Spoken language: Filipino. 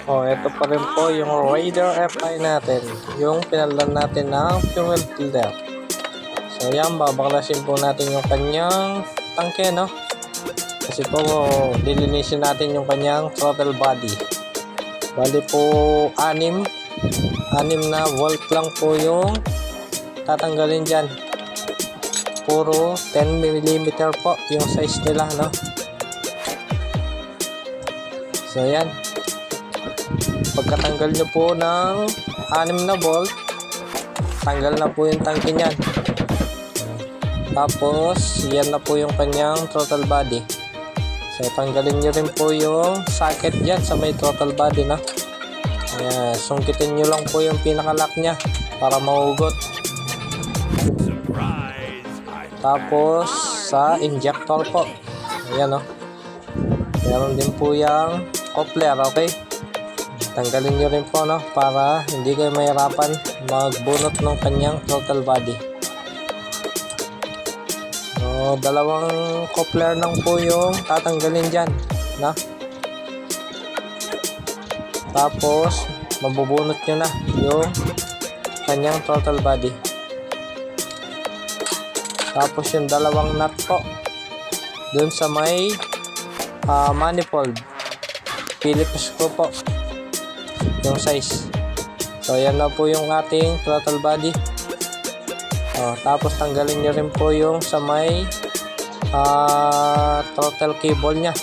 Ito pa rin po yung Raider FI natin, yung pinaldan natin ng fuel filler. So yan, babaklasin po natin yung kanyang tangke, no? Kasi po dilinisin natin yung kanyang throttle body. Bali po 6 na volt lang po yung tatanggalin dyan. Puro 10mm po yung size nila, no? So yan, pagkatanggal nyo po ng 6 na volt, tanggal na po yung tangke nyan. Tapos yan na po yung kanyang throttle body. So tanggalin nyo rin po yung socket dyan sa may throttle body, no? Ayan, sungkitin nyo lang po yung pinaka-lock nya para mahugot. Tapos sa injector po, ayan, no? Meron din po yung coupler, okay? Tanggalin nyo rin po, no? Para hindi kayo mahirapan magbunot ng kanyang throttle body. So, dalawang coupler lang po yung tatanggalin dyan, no? Tapos mabubunot nyo na yung kanyang throttle body. Tapos yung dalawang nut po dun sa may manifold, Phillips screw po yung size. So yan na po yung ating throttle body. Tapos tanggalin nyo rin po yung sa may throttle cable nya.